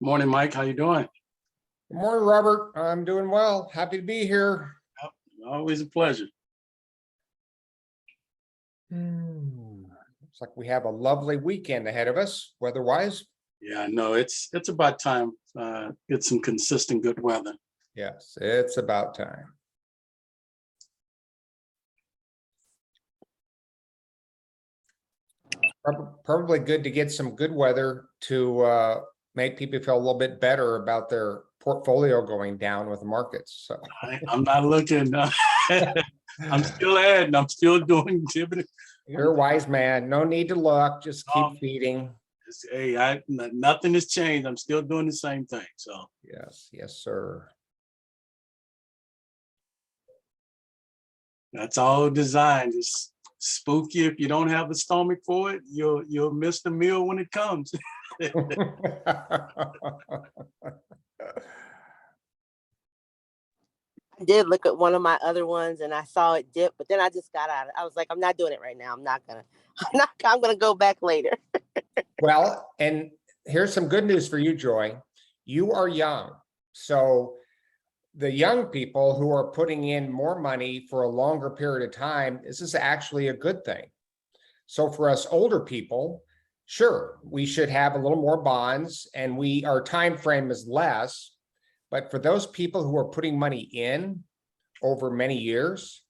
Morning, Mike. How you doing? Good morning, Robert. I'm doing well. Happy to be here. Yep, always a pleasure. Looks like we have a lovely weekend ahead of us, weather-wise. Yeah, I know it's about time get some consistent good weather. Yes, it's about time. Probably good to get some good weather to make people feel a little bit better about their portfolio going down with the markets. So I'm not looking. I'm still adding. I'm still doing dividend. you're a wise man. No need to look. Just keep Um, feeding. Hey, nothing has changed. I'm still doing the same thing. So Yes, sir. that's all designed. It's spooky. If you don't have the stomach for it, you'll miss the meal when it comes. I did look at one of my other ones and I saw it dip, but then I just got out. I was like, I'm not doing it right now. I'm gonna go back later. Well, and here's some good news for you, Joy. You are young. So the young people who are putting in more money for a longer period of time, this is actually a good thing. So for us older people, sure, we should have a little more bonds and our time frame is less. But for those people who are putting money in over many years,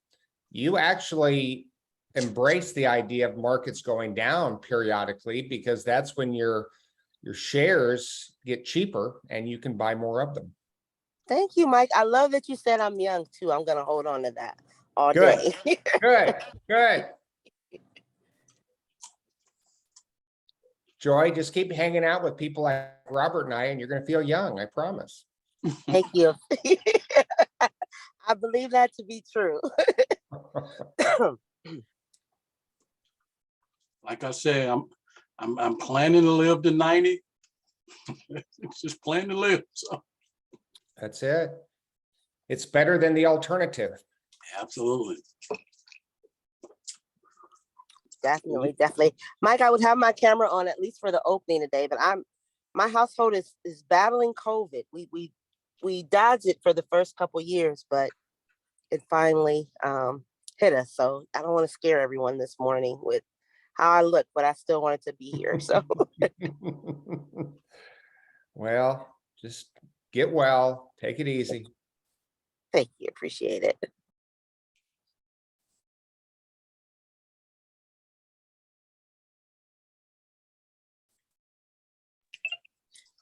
you actually embrace the idea of markets going down periodically, because that's when your shares get cheaper and you can buy more of them. Thank you, Mike. I love that you said I'm young too. I'm gonna hold on to that all Good. day. Good. Joy, just keep hanging out with people like Robert and I, and you're going to feel young, I promise. Thank you. I believe that to be true. Like I said, I'm planning to live to 90. It's just planning to live. So That's it. It's better than the alternative. absolutely. Definitely. Mike, I would have my camera on at least for the opening today, but my household is battling COVID. We dodged it for the first couple years, but it finally hit us. So I don't want to scare everyone this morning with how I look, but I still wanted to be here. So Well, just get well, take it easy. thank you, appreciate it.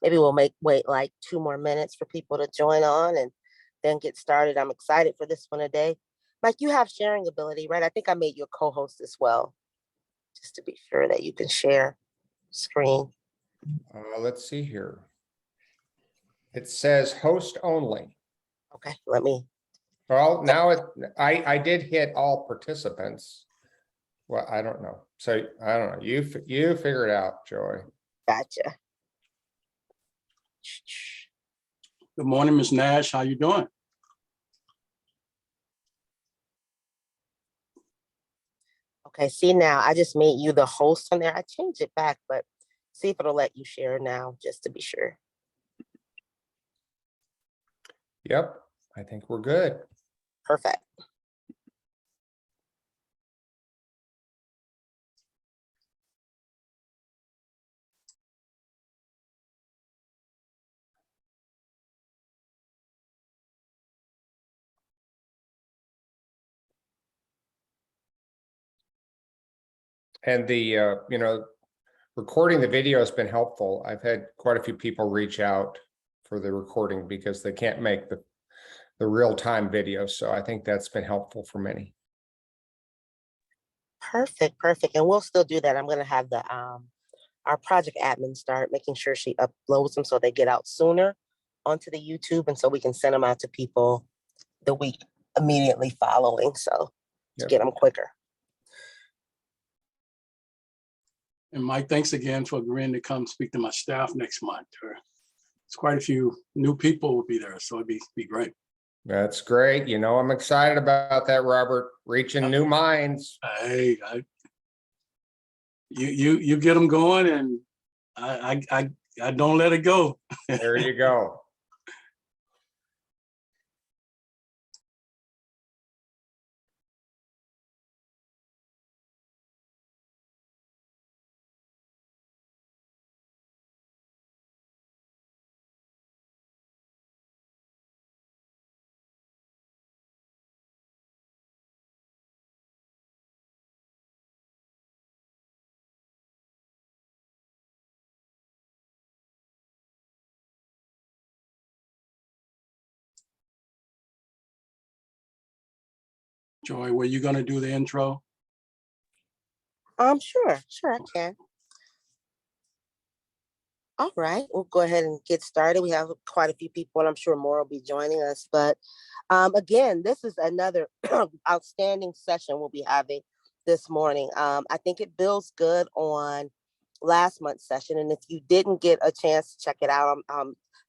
Maybe we'll wait like 2 more minutes for people to join on and then get started. I'm excited for this one today. Mike, you have sharing ability, right? I think I made you a co-host as well, just to be sure that you can share screen. Let's see here. It says host only. Okay, let me. Well, now I did hit all participants. Well, I don't know. So I don't know. You figure it out, Joy. Gotcha. Good morning, Ms. Nash. How you doing? Okay, see now, I just made you the host on there. I changed it back, but see if it'll let you share now, just to be sure. Yep, I think we're good. Perfect. And the recording the video has been helpful. I've had quite a few people reach out for the recording because they can't make the real-time video. So I think that's been helpful for many. Perfect. And we'll still do that. I'm gonna have the our project admin start making sure she uploads them so they get out sooner onto the YouTube, and so we can send them out to people the week immediately following. So to get them quicker. And Mike, thanks again for agreeing to come speak to my staff next month. It's quite a few new people will be there, so it'd be great. That's great. You know, I'm excited about that, Robert. Reaching new minds. Hey, you get them going, and I I don't let it go. There you go. Joy, were you gonna do the intro? Sure I can. All right, we'll go ahead and get started. We have quite a few people, and I'm sure more will be joining us. But again, this is another outstanding session we'll be having this morning. I think it builds good on last month's session. And if you didn't get a chance to check it out,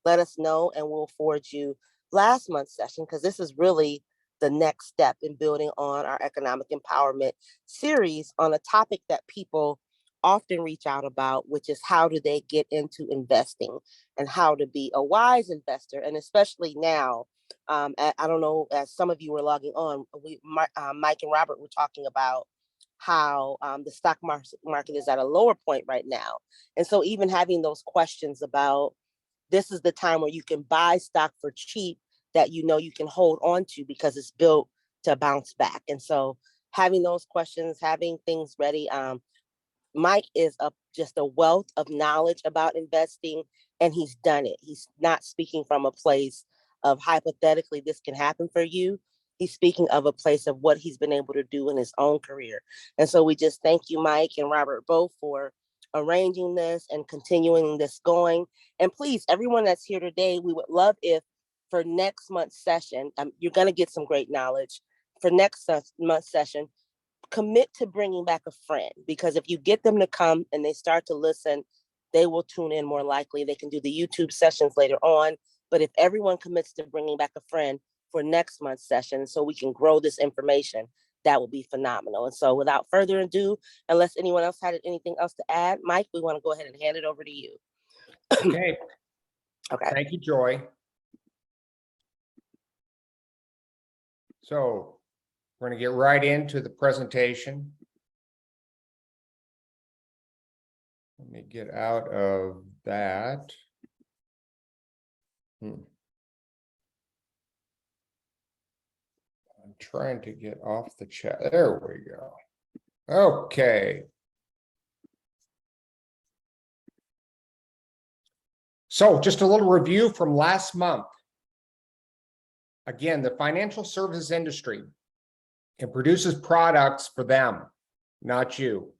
let us know and we'll forward you last month's session, because this is really the next step in building on our economic empowerment series on a topic that people often reach out about, which is how do they get into investing and how to be a wise investor. And especially now, I don't know, as some of you were logging on, Mike and Robert were talking about how the stock market is at a lower point right now. And so even having those questions about this is the time where you can buy stock for cheap that you know you can hold on to because it's built to bounce back. And so having those questions, having things ready, Mike is just a wealth of knowledge about investing, and he's done it. He's not speaking from a place of hypothetically this can happen for you. He's speaking of a place of what he's been able to do in his own career. And so we just thank you, Mike and Robert, both for arranging this and continuing this going. And please, everyone that's here today, we would love if for next month's session, you're going to get some great knowledge. For next month's session, commit to bringing back a friend, because if you get them to come and they start to listen, they will tune in more likely. They can do the YouTube sessions later on. But if everyone commits to bringing back a friend for next month's session so we can grow this information, that will be phenomenal. And so without further ado, unless anyone else had anything else to add, Mike, we want to go ahead and hand it over to you. Okay. Okay. Thank you, Joy. So we're going to get right into the presentation. Let me get out of that. I'm trying to get off the chat. There we go. Okay. So just a little review from last month. Again, the financial services industry, it produces products for them, not you.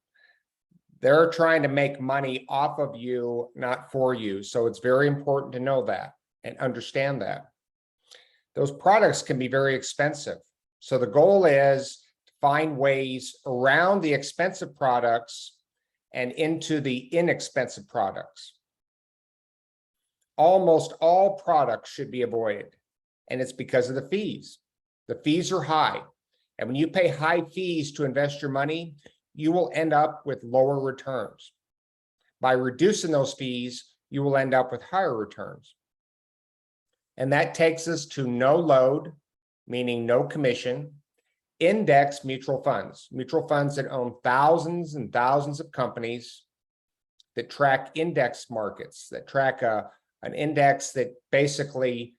They're trying to make money off of you, not for you. So it's very important to know that and understand that. Those products can be very expensive. So the goal is to find ways around the expensive products and into the inexpensive products. Almost all products should be avoided, and it's because of the fees. The fees are high, and when you pay high fees to invest your money, you will end up with lower returns. By reducing those fees, you will end up with higher returns. And that takes us to no load, meaning no commission, index mutual funds that own thousands and thousands of companies, that track index markets, that track an index that basically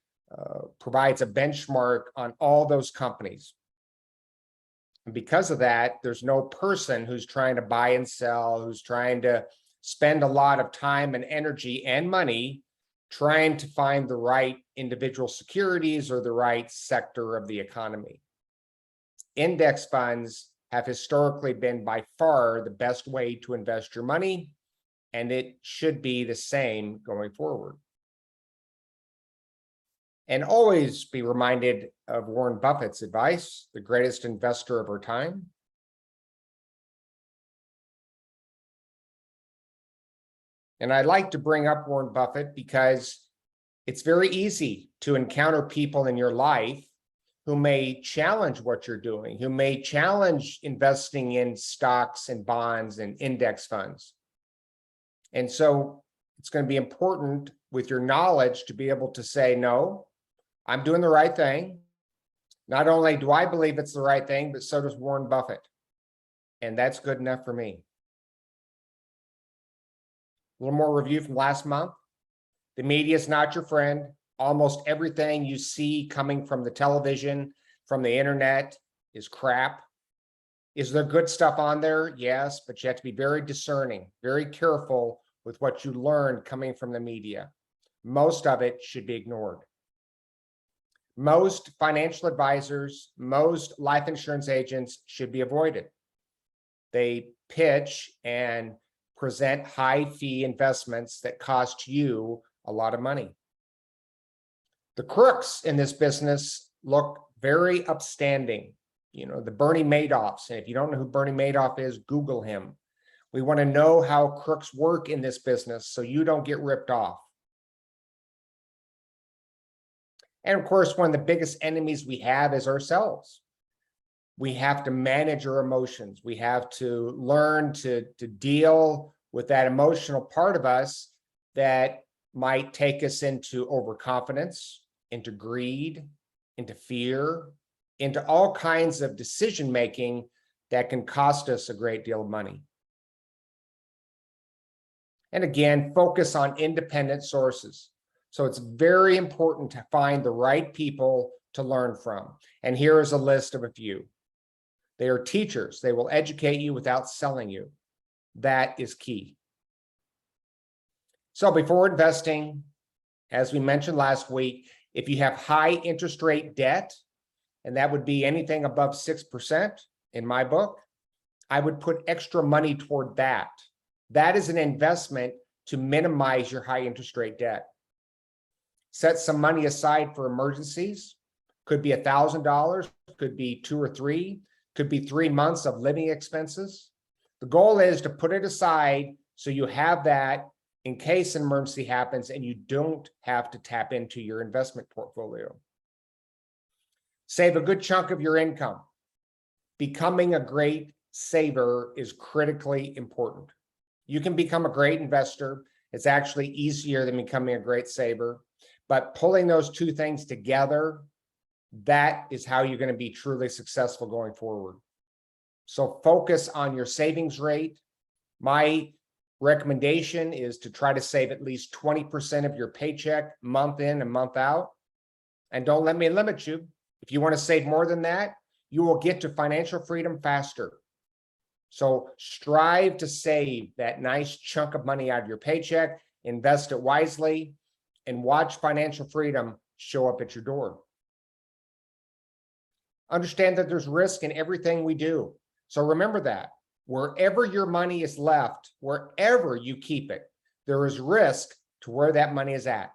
provides a benchmark on all those companies. And because of that, there's no person who's trying to buy and sell, who's trying to spend a lot of time and energy and money trying to find the right individual securities or the right sector of the economy. Index funds have historically been by far the best way to invest your money, and it should be the same going forward. And always be reminded of Warren Buffett's advice, the greatest investor of our time. And I like to bring up Warren Buffett because it's very easy to encounter people in your life who may challenge what you're doing, who may challenge investing in stocks and bonds and index funds. And so it's going to be important with your knowledge to be able to say, no, I'm doing the right thing. Not only do I believe it's the right thing, but so does Warren Buffett. And that's good enough for me. A little more review from last month. The media is not your friend. Almost everything you see coming from the television, from the internet is crap. Is there good stuff on there? Yes, but you have to be very discerning, very careful with what you learn coming from the media. Most of it should be ignored. Most financial advisors, most life insurance agents should be avoided. They pitch and present high fee investments that cost you a lot of money. The crooks in this business look very upstanding. You know, the Bernie Madoffs. And if you don't know who Bernie Madoff is, Google him. We want to know how crooks work in this business so you don't get ripped off. And of course, one of the biggest enemies we have is ourselves. We have to manage our emotions. We have to learn to deal with that emotional part of us that might take us into overconfidence, into greed, into fear, into all kinds of decision-making that can cost us a great deal of money. And again, focus on independent sources. So it's very important to find the right people to learn from. And here is a list of a few. They are teachers. They will educate you without selling you. That is key. So before investing, as we mentioned last week, if you have high interest rate debt, and that would be anything above 6% in my book, I would put extra money toward that. That is an investment to minimize your high interest rate debt. Set some money aside for emergencies. Could be $1,000, could be 2 or 3, could be 3 months of living expenses. The goal is to put it aside so you have that in case an emergency happens and you don't have to tap into your investment portfolio. Save a good chunk of your income. Becoming a great saver is critically important. You can become a great investor. It's actually easier than becoming a great saver. But pulling those two things together, that is how you're going to be truly successful going forward. So focus on your savings rate. My recommendation is to try to save at least 20% of your paycheck month in and month out. And don't let me limit you. If you want to save more than that, you will get to financial freedom faster. So strive to save that nice chunk of money out of your paycheck, invest it wisely, and watch financial freedom show up at your door. Understand that there's risk in everything we do. So remember that. Wherever your money is left, wherever you keep it, there is risk to where that money is at.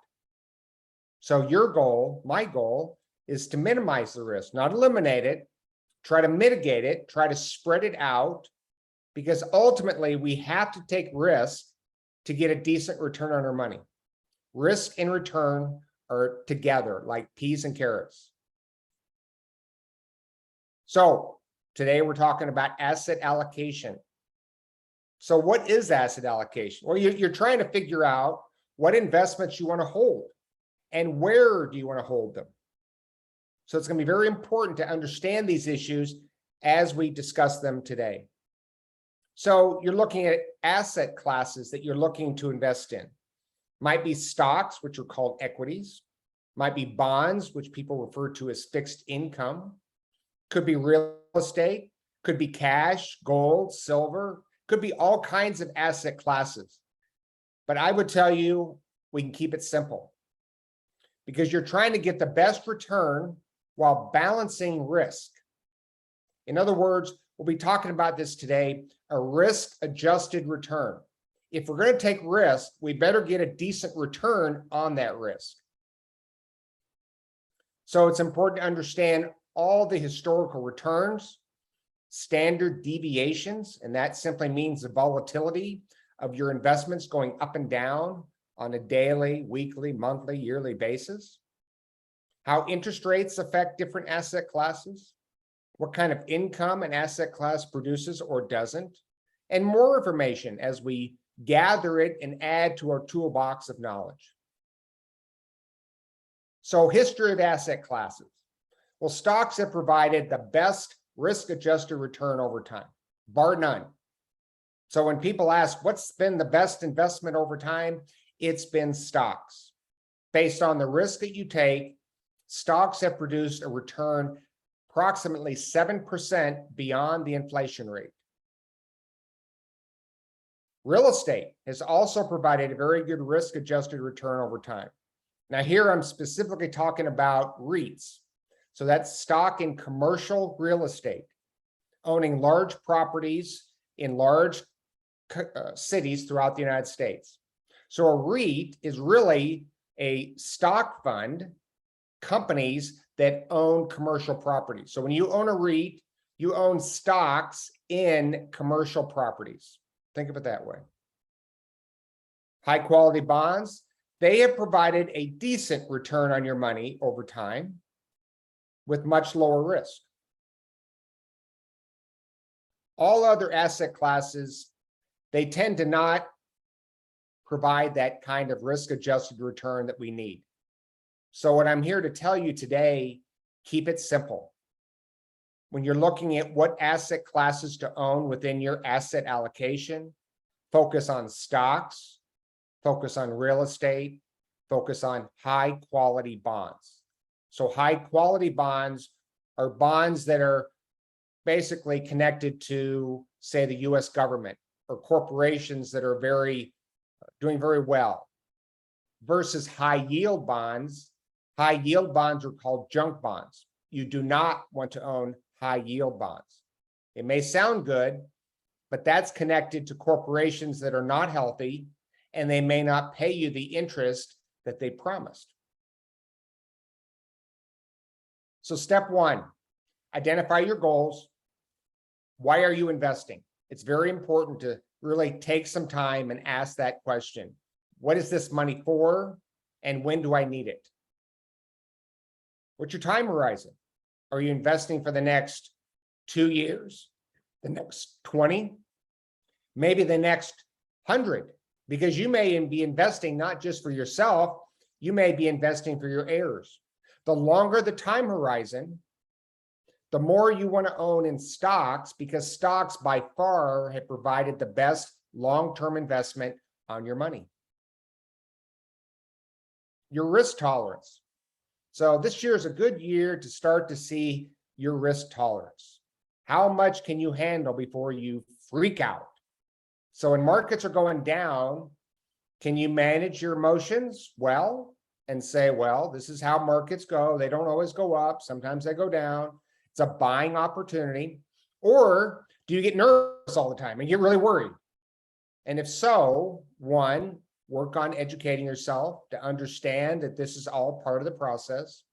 So your goal, my goal, is to minimize the risk, not eliminate it, try to mitigate it, try to spread it out, because ultimately we have to take risk to get a decent return on our money. Risk and return are together like peas and carrots. So today we're talking about asset allocation. So what is asset allocation? Well, you're trying to figure out what investments you want to hold and where do you want to hold them. So it's going to be very important to understand these issues as we discuss them today. So you're looking at asset classes that you're looking to invest in. Might be stocks, which are called equities. Might be bonds, which people refer to as fixed income. Could be real estate. Could be cash, gold, silver. Could be all kinds of asset classes. But I would tell you, we can keep it simple. Because you're trying to get the best return while balancing risk. In other words, we'll be talking about this today, a risk-adjusted return. If we're going to take risk, we better get a decent return on that risk. So it's important to understand all the historical returns, standard deviations, and that simply means the volatility of your investments going up and down on a daily, weekly, monthly, yearly basis. How interest rates affect different asset classes, what kind of income an asset class produces or doesn't, and more information as we gather it, and add to our toolbox of knowledge. So history of asset classes. Well, stocks have provided the best risk-adjusted return over time, bar none. So when people ask, what's been the best investment over time? It's been stocks. Based on the risk that you take, stocks have produced a return approximately 7% beyond the inflation rate. Real estate has also provided a very good risk-adjusted return over time. Now here I'm specifically talking about REITs. So that's stock in commercial real estate, owning large properties in large cities throughout the United States. So a REIT is really a stock fund, companies that own commercial properties. So when you own a REIT, you own stocks in commercial properties. Think of it that way. High quality bonds, they have provided a decent return on your money over time with much lower risk. All other asset classes, they tend to not provide that kind of risk-adjusted return that we need. So what I'm here to tell you today, keep it simple. When you're looking at what asset classes to own within your asset allocation, focus on stocks, focus on real estate, focus on high quality bonds. So high quality bonds are bonds that are basically connected to, say, the US government or corporations that are doing very well, versus high yield bonds. High yield bonds are called junk bonds. You do not want to own high yield bonds. It may sound good, but that's connected to corporations that are not healthy, and they may not pay you the interest that they promised. So step one, identify your goals. Why are you investing? It's very important to really take some time and ask that question. What is this money for, and when do I need it? What's your time horizon? Are you investing for the next 2 years, the next 20, maybe the next 100? Because you may be investing not just for yourself, you may be investing for your heirs. The longer the time horizon, the more you want to own in stocks, because stocks by far have provided the best long-term investment on your money. Your risk tolerance. So this year is a good year to start to see your risk tolerance. How much can you handle before you freak out? So when markets are going down, can you manage your emotions well and say, well, this is how markets go. They don't always go up. Sometimes they go down. It's a buying opportunity. Or do you get nervous all the time and get really worried? And if so, one, work on educating yourself to understand that this is all part of the process.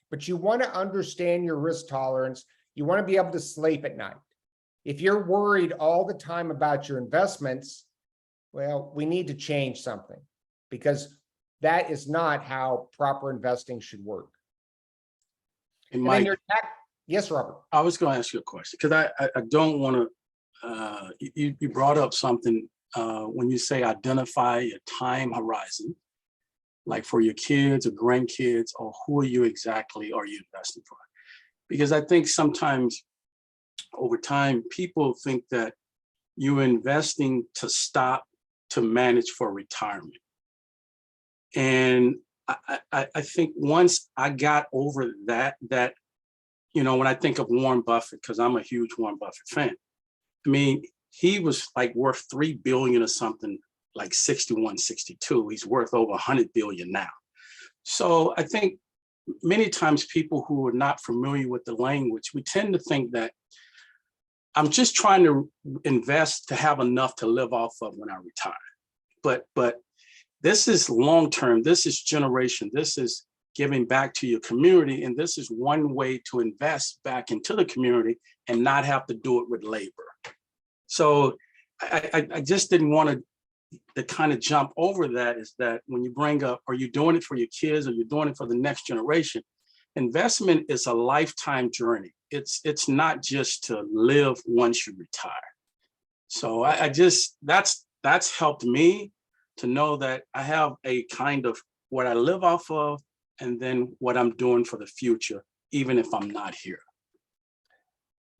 But you want to understand your risk tolerance. You want to be able to sleep at night. If you're worried all the time about your investments, well, we need to change something, because that is not how proper investing should work. And Mike, yes, Robert. I was going to ask you a question, because I don't want to, you brought up something when you say identify your time horizon, like for your kids or grandkids, or who are you exactly are you investing for? Because I think sometimes over time, people think that you're investing to stop to manage for retirement. And I think once I got over that, you know, when I think of Warren Buffett, because I'm a huge Warren Buffett fan, I mean, he was like worth 3 billion or something, like 61, 62. He's worth over 100 billion now. So I think many times people who are not familiar with the language, we tend to think that I'm just trying to invest to have enough to live off of when I retire. But this is long-term, this is generation, this is giving back to your community, and this is one way to invest back into the community and not have to do it with labor. So I just didn't want to kind of jump over that, is that when you bring up, are you doing it for your kids or you're doing it for the next generation? Investment is a lifetime journey. It's not just to live once you retire. So I just, that's that's helped me to know that I have a kind of what I live off of and then what I'm doing for the future, even if I'm not here.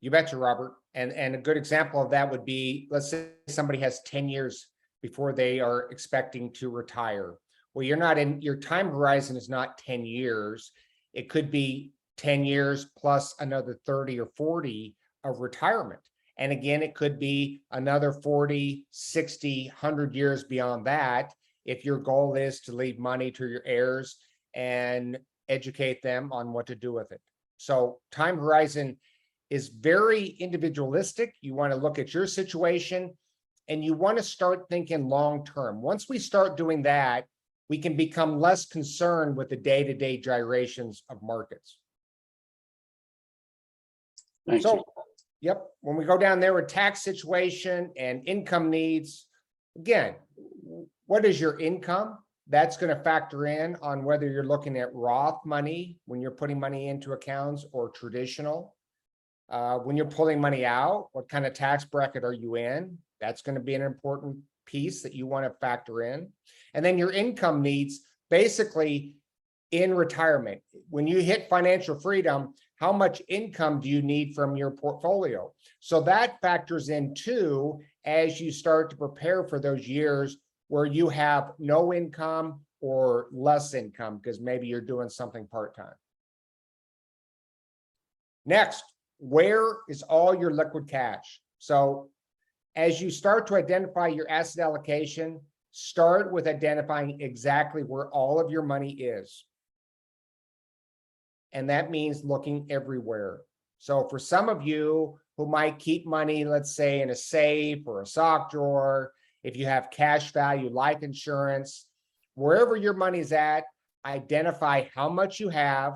You betcha, Robert. And a good example of that would be, let's say somebody has 10 years before they are expecting to retire. Well, you're not in, your time horizon is not 10 years. It could be 10 years plus another 30 or 40 of retirement. And again, it could be another 40, 60, 100 years beyond that, if your goal is to leave money to your heirs and educate them on what to do with it. So time horizon is very individualistic. You want to look at your situation and you want to start thinking long term. Once we start doing that, we can become less concerned with the day-to-day gyrations of markets. Thank you. Yep, when we go down there with tax situation and income needs, again, what is your income? That's going to factor in on whether you're looking at Roth money when you're putting money into accounts or traditional. When you're pulling money out, what kind of tax bracket are you in? That's going to be an important piece that you want to factor in. And then your income needs, basically in retirement. When you hit financial freedom, how much income do you need from your portfolio? So that factors in too, as you start to prepare for those years where you have no income or less income, because maybe you're doing something part-time. Next, where is all your liquid cash? So as you start to identify your asset allocation, start with identifying exactly where all of your money is. And that means looking everywhere. So for some of you who might keep money, let's say in a safe or a sock drawer, if you have cash value life insurance, wherever your money's at, identify how much you have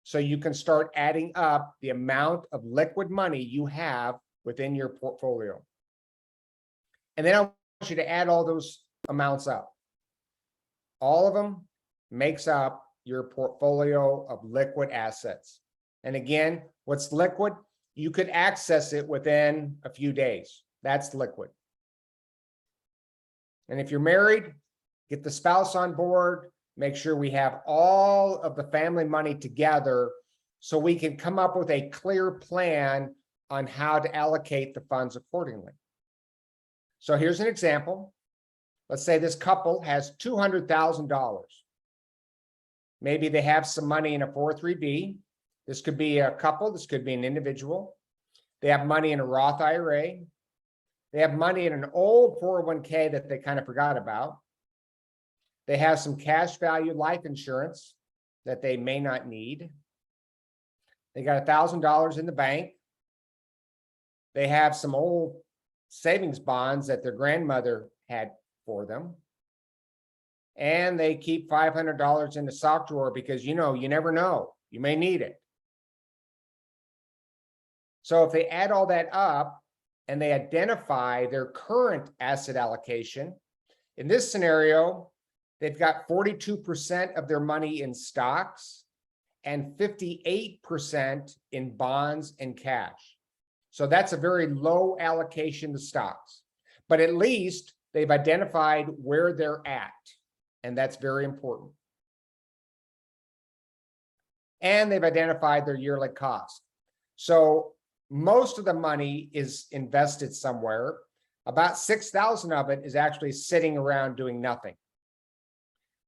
so you can start adding up the amount of liquid money you have within your portfolio. And then I want you to add all those amounts up. All of them makes up your portfolio of liquid assets. And again, what's liquid? You could access it within a few days. That's liquid. And if you're married, get the spouse on board, make sure we have all of the family money together so we can come up with a clear plan on how to allocate the funds accordingly. So here's an example. Let's say this couple has $200,000. Maybe they have some money in a 403B. This could be a couple, this could be an individual. They have money in a Roth IRA. They have money in an old 401k that they kind of forgot about. They have some cash value life insurance that they may not need. They got $1,000 in the bank. They have some old savings bonds that their grandmother had for them. And they keep $500 in the sock drawer because, you know, you never know, you may need it. So if they add all that up and they identify their current asset allocation, in this scenario, they've got 42% of their money in stocks and 58% in bonds and cash. So that's a very low allocation to stocks, but at least they've identified where they're at. And that's very important. And they've identified their yearly cost. So most of the money is invested somewhere. About 6,000 of it is actually sitting around doing nothing.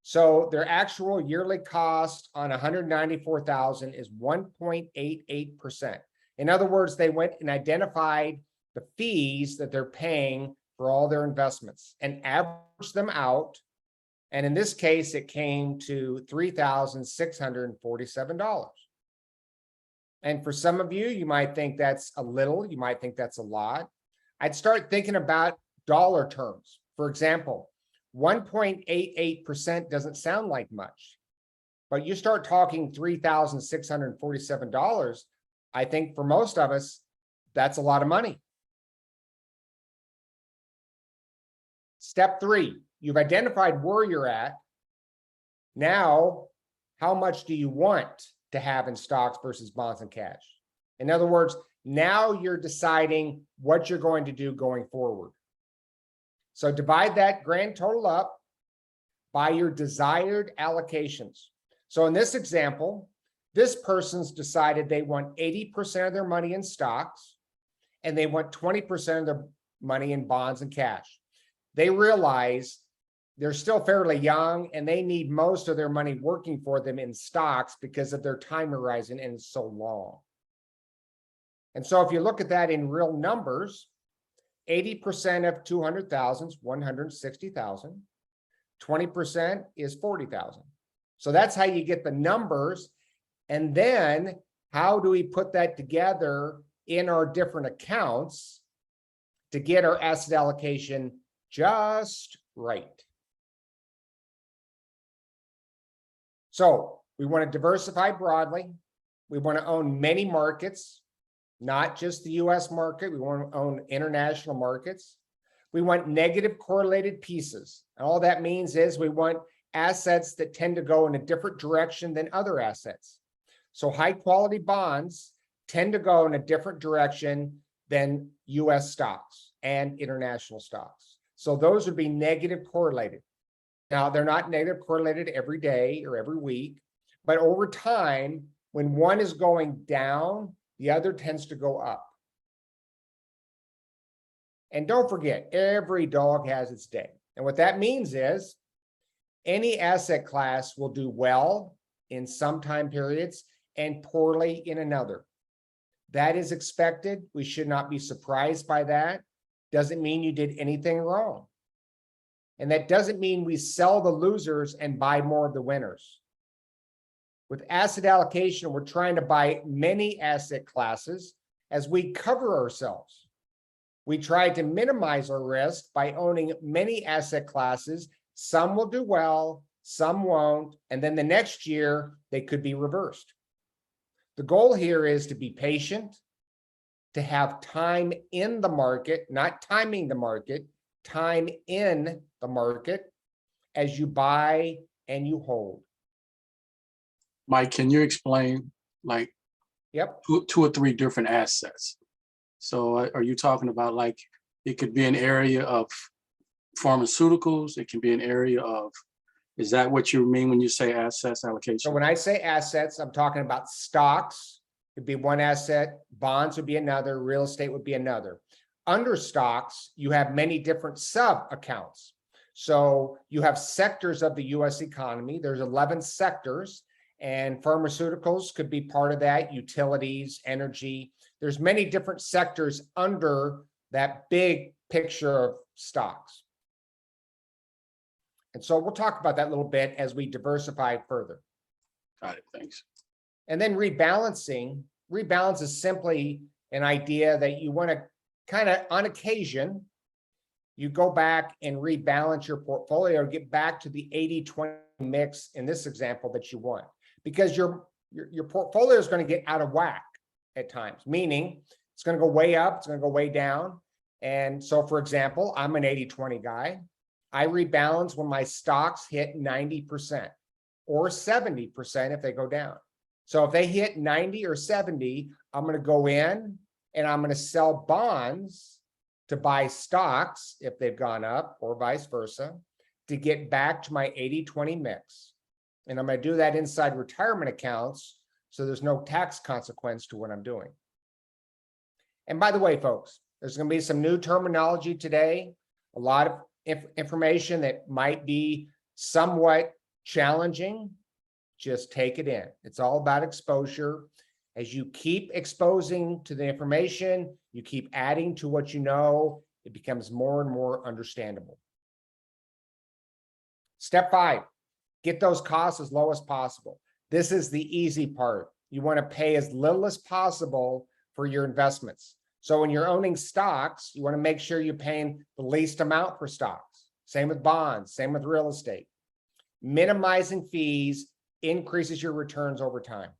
So their actual yearly cost on 194,000 is 1.88%. In other words, they went and identified the fees that they're paying for all their investments and averaged them out. And in this case, it came to $3,647. And for some of you, you might think that's a little, you might think that's a lot. I'd start thinking about dollar terms. For example, 1.88% doesn't sound like much, but you start talking $3,647. I think for most of us, that's a lot of money. Step 3, you've identified where you're at. Now, how much do you want to have in stocks versus bonds and cash? In other words, now you're deciding what you're going to do going forward. So divide that grand total up by your desired allocations. So in this example, this person's decided they want 80% of their money in stocks and they want 20% of their money in bonds and cash. They realize they're still fairly young and they need most of their money working for them in stocks because of their time horizon and it's so long. And so if you look at that in real numbers, 80% of 200,000 is 160,000. 20% is 40,000. So that's how you get the numbers. And then how do we put that together in our different accounts to get our asset allocation just right? So we want to diversify broadly. We want to own many markets, not just the US market. We want to own international markets. We want negative correlated pieces. And all that means is we want assets that tend to go in a different direction than other assets. So high quality bonds tend to go in a different direction than US stocks and international stocks. So those would be negative correlated. Now, they're not negative correlated every day or every week, but over time, when one is going down, the other tends to go up. And don't forget, every dog has its day. And what that means is any asset class will do well in some time periods and poorly in another. That is expected. We should not be surprised by that. Doesn't mean you did anything wrong. And that doesn't mean we sell the losers and buy more of the winners. With asset allocation, we're trying to buy many asset classes as we cover ourselves. We try to minimize our risk by owning many asset classes. Some will do well, some won't, and then the next year they could be reversed. The goal here is to be patient, to have time in the market, not timing the market, time in the market as you buy and you hold. Mike, can you explain like Yep. two or three different assets? So are you talking about like, it could be an area of pharmaceuticals, it can be an area of, is that what you mean when you say assets allocation? So when I say assets, I'm talking about stocks, could be one asset, bonds would be another, real estate would be another. Under stocks, you have many different sub accounts. So you have sectors of the US economy. There's 11 sectors, and pharmaceuticals could be part of that, utilities, energy. There's many different sectors under that big picture of stocks. And so we'll talk about that a little bit as we diversify further. Got it, thanks. And then rebalancing. Rebalance is simply an idea that you want to kind of, on occasion, you go back and rebalance your portfolio, get back to the 80-20 mix in this example that you want, because your portfolio is going to get out of whack at times, meaning it's going to go way up, it's going to go way down. And so, for example, I'm an 80-20 guy. I rebalance when my stocks hit 90% or 70% if they go down. So if they hit 90 or 70, I'm going to go in and I'm going to sell bonds to buy stocks if they've gone up, or vice versa, to get back to my 80-20 mix. And I'm going to do that inside retirement accounts, so there's no tax consequence to what I'm doing. And by the way, folks, there's going to be some new terminology today, a lot of information that might be somewhat challenging. Just take it in. It's all about exposure. As you keep exposing to the information, you keep adding to what you know, it becomes more and more understandable. Step 5, get those costs as low as possible. This is the easy part. You want to pay as little as possible for your investments. So when you're owning stocks, you want to make sure you're paying the least amount for stocks. Same with bonds, same with real estate. Minimizing fees increases your returns over time.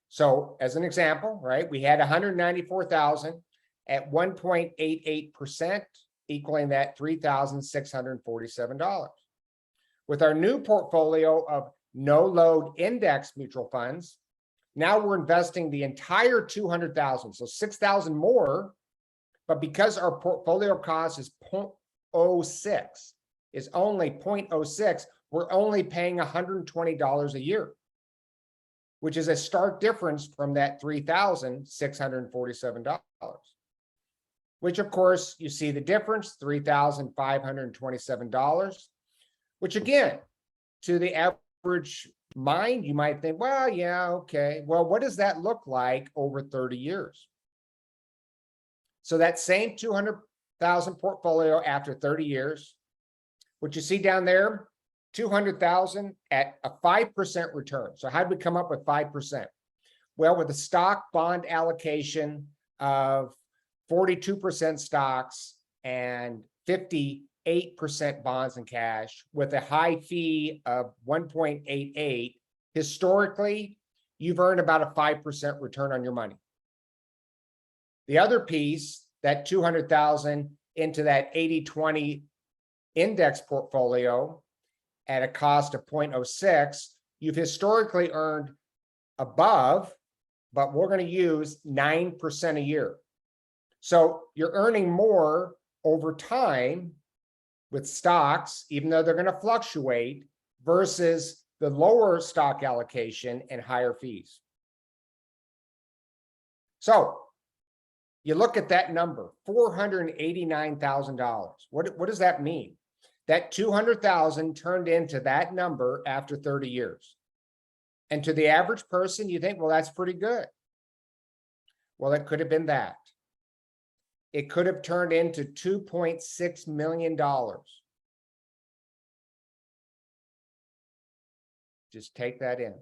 So as an example, right, we had 194,000 at 1.88%, equaling that $3,647. With our new portfolio of no load index mutual funds, now we're investing the entire 200,000, so 6,000 more, but because our portfolio cost is 0.06, is only 0.06. We're only paying $120 a year, which is a stark difference from that $3,647, which of course you see the difference, $3,527, which again, to the average mind, you might think, well, yeah, okay. Well, what does that look like over 30 years? So that same 200,000 portfolio after 30 years, what you see down there, 200,000 at a 5% return. So how did we come up with 5%? Well, with a stock bond allocation of 42% stocks and 58% bonds and cash with a high fee of 1.88, historically, you've earned about a 5% return on your money. The other piece, that 200,000 into that 80-20 index portfolio at a cost of 0.06, you've historically earned above, but we're going to use 9% a year. So you're earning more over time with stocks, even though they're going to fluctuate, versus the lower stock allocation and higher fees. So you look at that number, $489,000. What does that mean? That 200,000 turned into that number after 30 years. And to the average person, you think, well, that's pretty good. Well, it could have been that. It could have turned into $2.6 million. Just take that in.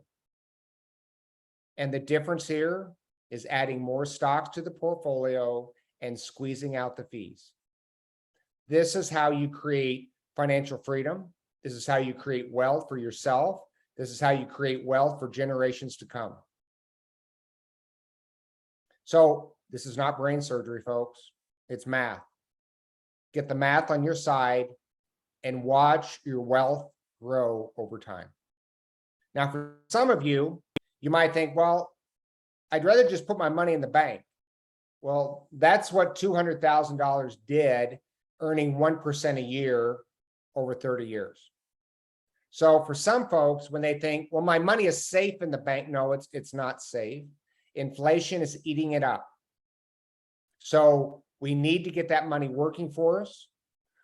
And the difference here is adding more stocks to the portfolio and squeezing out the fees. This is how you create financial freedom. This is how you create wealth for yourself. This is how you create wealth for generations to come. So this is not brain surgery, folks. It's math. Get the math on your side and watch your wealth grow over time. Now, for some of you, you might think, well, I'd rather just put my money in the bank. Well, that's what $200,000 did, earning 1% a year over 30 years. So for some folks, when they think, well, my money is safe in the bank, no, it's not safe. Inflation is eating it up. So we need to get that money working for us.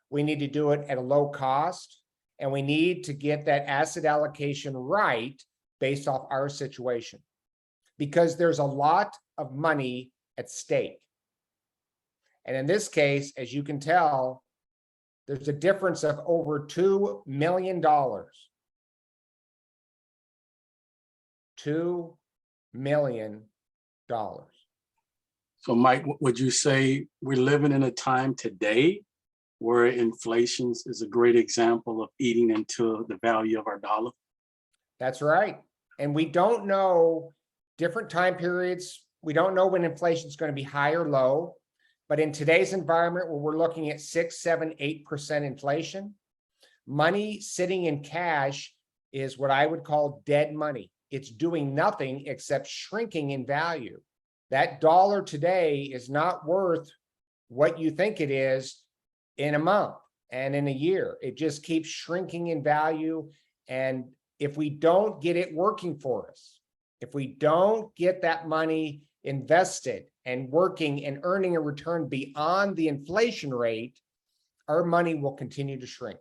We need to do it at a low cost, and we need to get that asset allocation right based off our situation, because there's a lot of money at stake. And in this case, as you can tell, there's a difference of over $2 million. $2 million. So Mike, would you say we're living in a time today where inflation is a great example of eating into the value of our dollar? That's right. And we don't know different time periods. We don't know when inflation is going to be high or low. But in today's environment where we're looking at 6, 7, 8% inflation, money sitting in cash is what I would call dead money. It's doing nothing except shrinking in value. That dollar today is not worth what you think it is in a month and in a year. It just keeps shrinking in value. And if we don't get it working for us, if we don't get that money invested and working and earning a return beyond the inflation rate, our money will continue to shrink.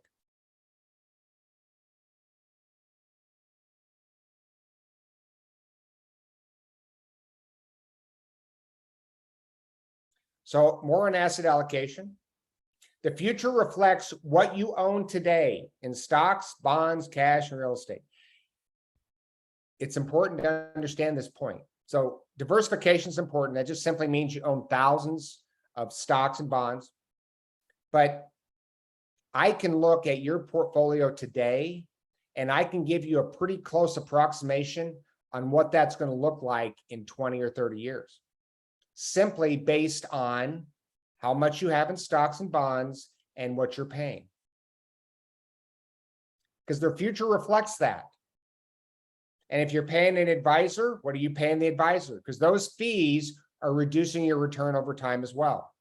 So more on asset allocation. The future reflects what you own today in stocks, bonds, cash, and real estate. It's important to understand this point. So diversification is important. That just simply means you own thousands of stocks and bonds. But I can look at your portfolio today, and I can give you a pretty close approximation on what that's going to look like in 20 or 30 years, simply based on how much you have in stocks and bonds and what you're paying. Because their future reflects that. And if you're paying an advisor, what are you paying the advisor? Because those fees are reducing your return over time as well.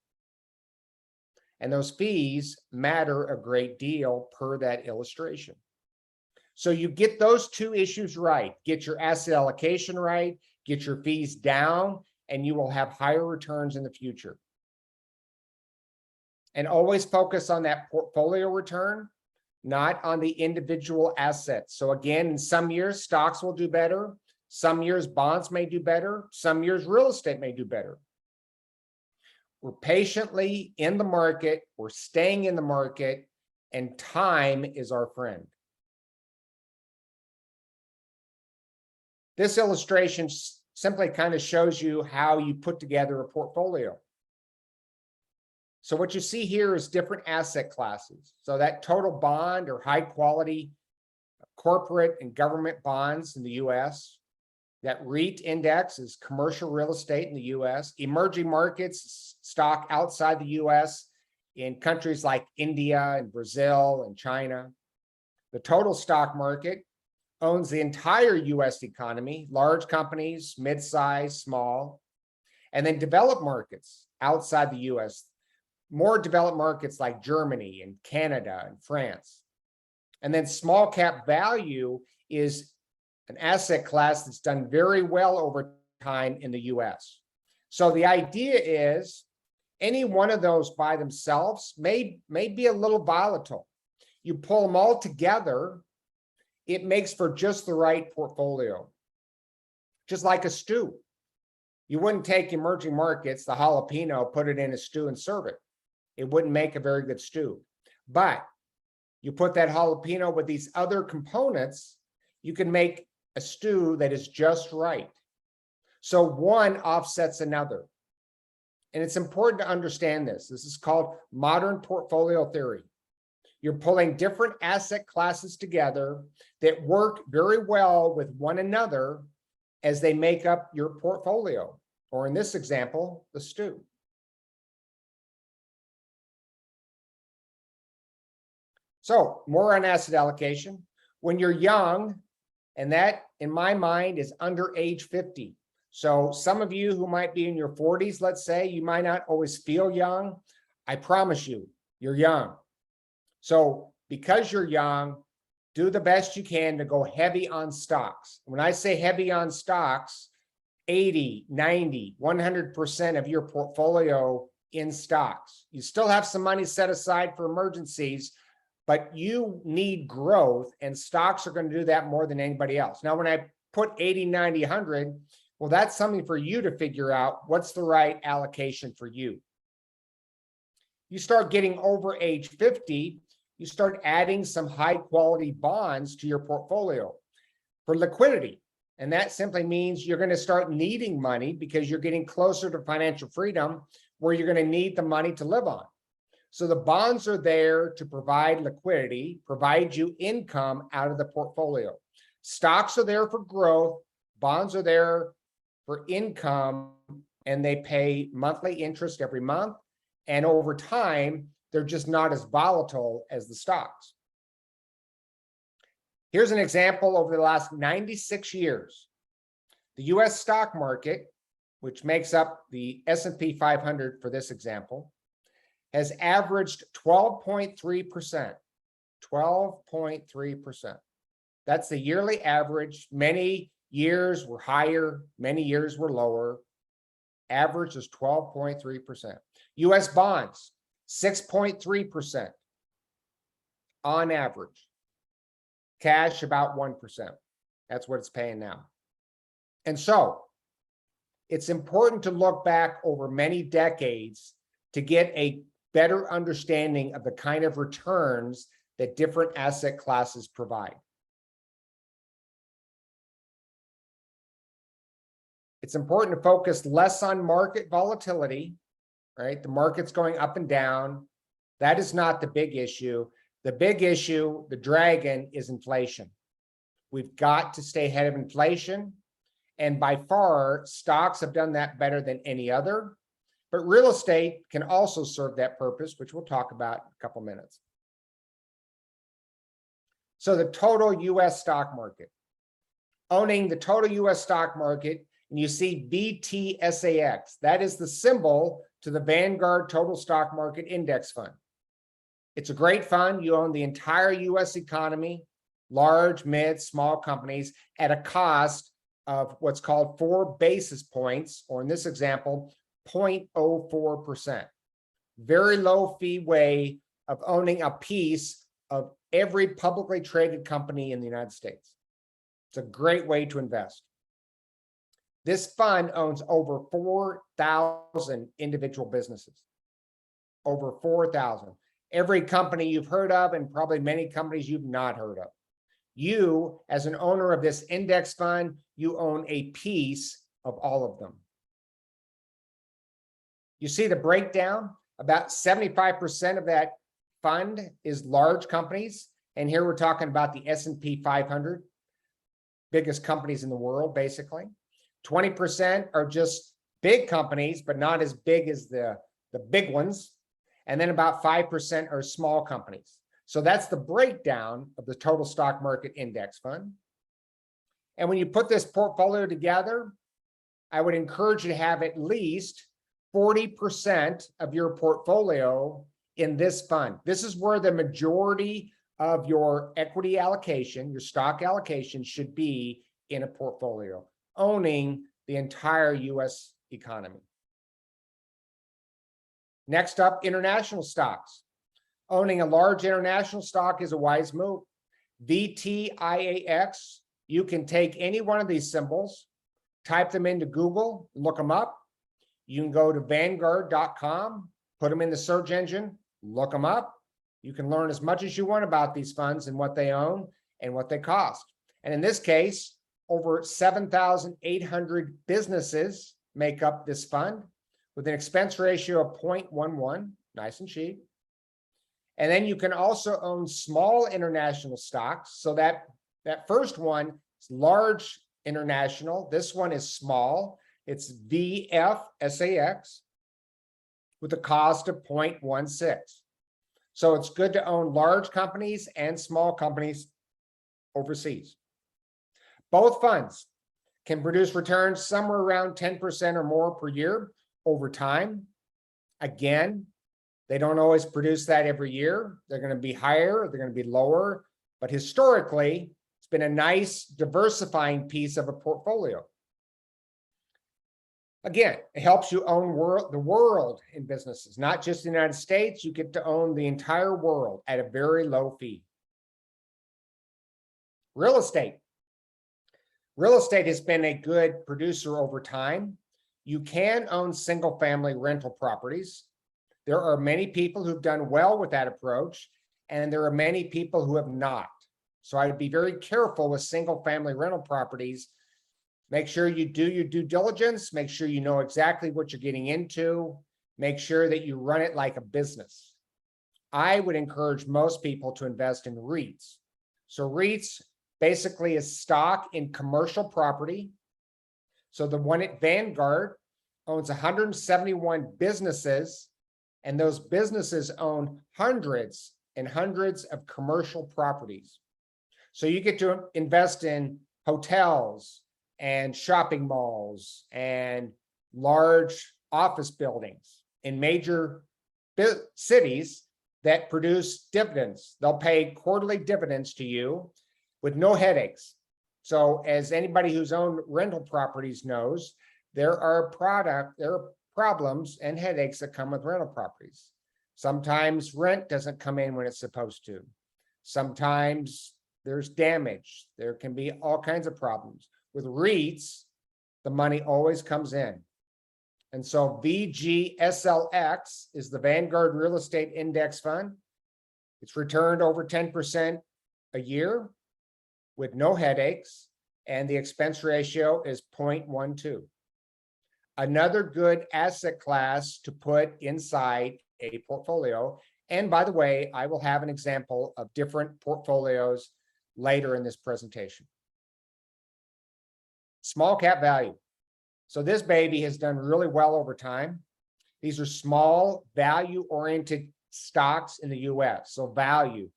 And those fees matter a great deal per that illustration. So you get those two issues right, get your asset allocation right, get your fees down, and you will have higher returns in the future. And always focus on that portfolio return, not on the individual assets. So again, in some years, stocks will do better. Some years, bonds may do better. Some years, real estate may do better. We're patiently in the market. We're staying in the market, and time is our friend. This illustration simply kind of shows you how you put together a portfolio. So what you see here is different asset classes. So that total bond or high quality corporate and government bonds in the US. That REIT index is commercial real estate in the US. Emerging markets, stock outside the US in countries like India and Brazil and China. The total stock market owns the entire US economy, large companies, mid-size, small, and then developed markets outside the US, more developed markets like Germany and Canada and France. And then small cap value is an asset class that's done very well over time in the US. So the idea is any one of those by themselves may be a little volatile. You pull them all together, it makes for just the right portfolio. Just like a stew. You wouldn't take emerging markets, the jalapeno, put it in a stew and serve it. It wouldn't make a very good stew. But you put that jalapeno with these other components, you can make a stew that is just right. So one offsets another. And it's important to understand this. This is called modern portfolio theory. You're pulling different asset classes together that work very well with one another as they make up your portfolio, or in this example, the stew. So more on asset allocation. When you're young, and that in my mind is under age 50. So some of you who might be in your 40s, let's say, you might not always feel young. I promise you, you're young. So because you're young, do the best you can to go heavy on stocks. When I say heavy on stocks, 80, 90, 100% of your portfolio in stocks. You still have some money set aside for emergencies, but you need growth, and stocks are going to do that more than anybody else. Now, when I put 80, 90, 100, well, that's something for you to figure out what's the right allocation for you. You start getting over age 50, you start adding some high quality bonds to your portfolio for liquidity. And that simply means you're going to start needing money because you're getting closer to financial freedom where you're going to need the money to live on. So the bonds are there to provide liquidity, provide you income out of the portfolio. Stocks are there for growth, bonds are there for income, and they pay monthly interest every month. And over time, they're just not as volatile as the stocks. Here's an example over the last 96 years. The US stock market, which makes up the S&P 500 for this example, has averaged 12.3%. 12.3%. That's the yearly average. Many years were higher, many years were lower. Average is 12.3%. US bonds, 6.3% on average. Cash about 1%. That's what it's paying now. And so it's important to look back over many decades to get a better understanding of the kind of returns that different asset classes provide. It's important to focus less on market volatility, right? The market's going up and down. That is not the big issue. The big issue, the dragon, is inflation. We've got to stay ahead of inflation. And by far, stocks have done that better than any other. But real estate can also serve that purpose, which we'll talk about in a couple minutes. So the total US stock market. Owning the total US stock market, and you see BTSAX. That is the symbol to the Vanguard Total Stock Market Index Fund. It's a great fund. You own the entire US economy, large, mid, small companies at a cost of what's called 4 basis points, or in this example, 0.04%. Very low fee way of owning a piece of every publicly traded company in the United States. It's a great way to invest. This fund owns over 4,000 individual businesses. Over 4,000. Every company you've heard of, and probably many companies you've not heard of. You, as an owner of this index fund, you own a piece of all of them. You see the breakdown? About 75% of that fund is large companies. And here we're talking about the S&P 500, biggest companies in the world, basically. 20% are just big companies, but not as big as the big ones. And then about 5% are small companies. So that's the breakdown of the total stock market index fund. And when you put this portfolio together, I would encourage you to have at least 40% of your portfolio in this fund. This is where the majority of your equity allocation, your stock allocation, should be in a portfolio, owning the entire US economy. Next up, international stocks. Owning a large international stock is a wise move. VTIAX, you can take any one of these symbols, type them into Google, look them up. You can go to Vanguard.com, put them in the search engine, look them up. You can learn as much as you want about these funds and what they own and what they cost. And in this case, over 7,800 businesses make up this fund with an expense ratio of 0.11, nice and cheap. And then you can also own small international stocks. So that first one is large international. This one is small. It's VFSAX with a cost of 0.16. So it's good to own large companies and small companies overseas. Both funds can produce returns somewhere around 10% or more per year over time. Again, they don't always produce that every year. They're going to be higher, they're going to be lower, but historically, it's been a nice diversifying piece of a portfolio. Again, it helps you own the world in businesses, not just the United States. You get to own the entire world at a very low fee. Real estate. Real estate has been a good producer over time. You can own single-family rental properties. There are many people who've done well with that approach, and there are many people who have not. So I'd be very careful with single-family rental properties. Make sure you do your due diligence. Make sure you know exactly what you're getting into. Make sure that you run it like a business. I would encourage most people to invest in REITs. So REITs basically is stock in commercial property. So the one at Vanguard owns 171 businesses, and those businesses own hundreds and hundreds of commercial properties. So you get to invest in hotels and shopping malls and large office buildings in major cities that produce dividends. They'll pay quarterly dividends to you with no headaches. So as anybody who's owned rental properties knows, there are problems and headaches that come with rental properties. Sometimes rent doesn't come in when it's supposed to. Sometimes there's damage. There can be all kinds of problems. With REITs, the money always comes in. And so VGSLX is the Vanguard Real Estate Index Fund. It's returned over 10% a year with no headaches, and the expense ratio is 0.12. Another good asset class to put inside a portfolio. And by the way, I will have an example of different portfolios later in this presentation. Small cap value. So this baby has done really well over time. These are small value-oriented stocks in the US. So value.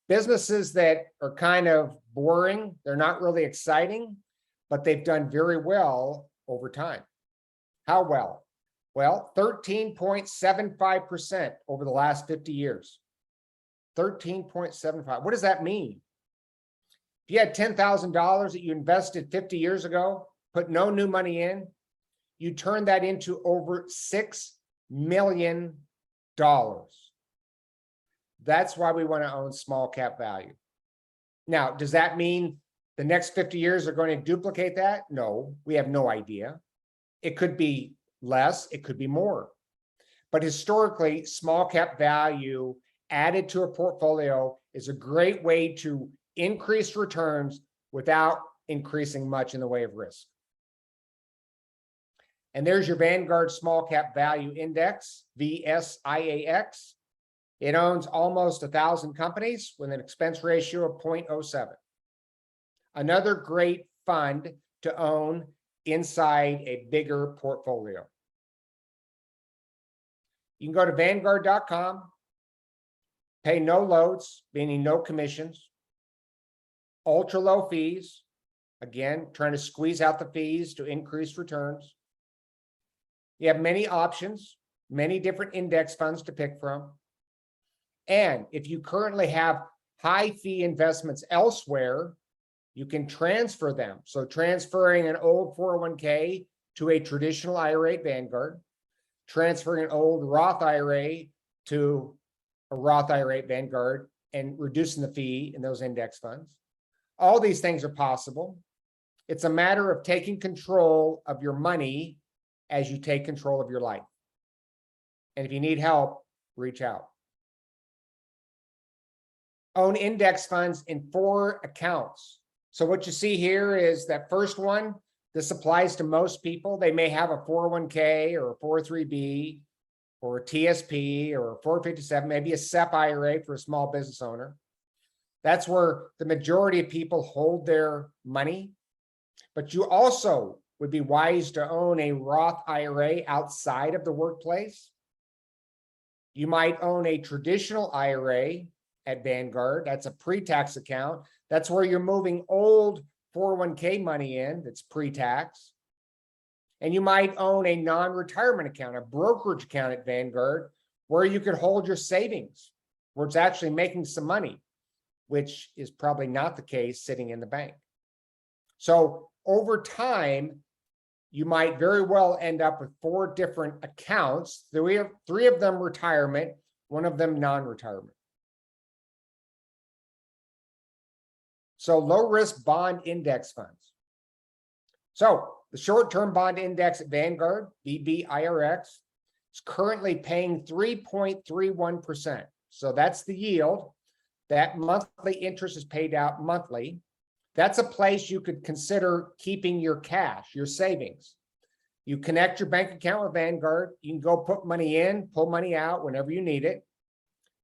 Businesses that are kind of boring, they're not really exciting, but they've done very well over time. How well? Well, 13.75% over the last 50 years. 13.75. What does that mean? If you had $10,000 that you invested 50 years ago, put no new money in, you turn that into over $6 million. That's why we want to own small cap value. Now, does that mean the next 50 years are going to duplicate that? No, we have no idea. It could be less, it could be more. But historically, small cap value added to a portfolio is a great way to increase returns without increasing much in the way of risk. And there's your Vanguard Small Cap Value Index, VSIAX. It owns almost 1,000 companies with an expense ratio of 0.07. Another great fund to own inside a bigger portfolio. You can go to Vanguard.com, pay no loads, meaning no commissions, ultra low fees, again, trying to squeeze out the fees to increase returns. You have many options, many different index funds to pick from. And if you currently have high fee investments elsewhere, you can transfer them. So transferring an old 401k to a traditional IRA at Vanguard, transferring an old Roth IRA to a Roth IRA at Vanguard, and reducing the fee in those index funds. All these things are possible. It's a matter of taking control of your money as you take control of your life. And if you need help, reach out. Own index funds in 4 accounts. So what you see here is that first one, this applies to most people. They may have a 401k or a 403b or a TSP or a 457, maybe a SEP IRA for a small business owner. That's where the majority of people hold their money. But you also would be wise to own a Roth IRA outside of the workplace. You might own a traditional IRA at Vanguard. That's a pre-tax account. That's where you're moving old 401k money in, that's pre-tax. And you might own a non-retirement account, a brokerage account at Vanguard, where you could hold your savings, where it's actually making some money, which is probably not the case sitting in the bank. So over time, you might very well end up with 4 different accounts. We have 3 of them retirement, 1 of them non-retirement. So low risk bond index funds. So the short-term bond index at Vanguard, VBIRX, is currently paying 3.31%. So that's the yield. That monthly interest is paid out monthly. That's a place you could consider keeping your cash, your savings. You connect your bank account with Vanguard. You can go put money in, pull money out whenever you need it.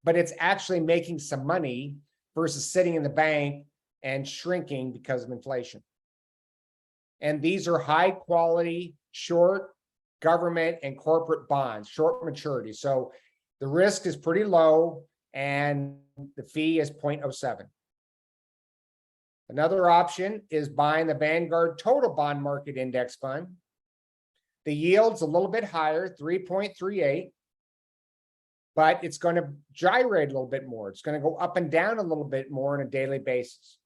But it's actually making some money versus sitting in the bank and shrinking because of inflation. And these are high quality, short government and corporate bonds, short maturity. So the risk is pretty low and the fee is 0.07. Another option is buying the Vanguard Total Bond Market Index Fund. The yield's a little bit higher, 3.38, but it's going to gyrate a little bit more. It's going to go up and down a little bit more on a daily basis.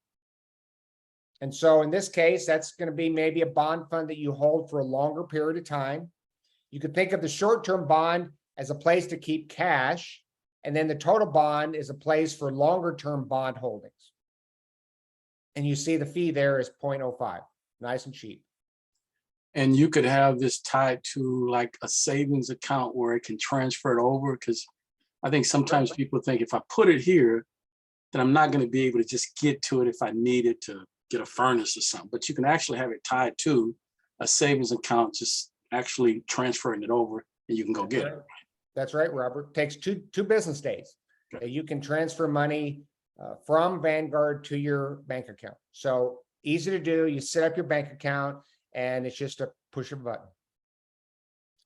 And so in this case, that's going to be maybe a bond fund that you hold for a longer period of time. You could think of the short-term bond as a place to keep cash, and then the total bond is a place for longer-term bond holdings. And you see the fee there is 0.05, nice and cheap. And you could have this tied to like a savings account where it can transfer it over, because I think sometimes people think if I put it here, then I'm not going to be able to just get to it if I need it to get a furnace or something. But you can actually have it tied to a savings account, just actually transferring it over, and you can go get it. That's right, Robert. It takes two business days. Okay. You can transfer money from Vanguard to your bank account. So easy to do. You set up your bank account and it's just a push of a button.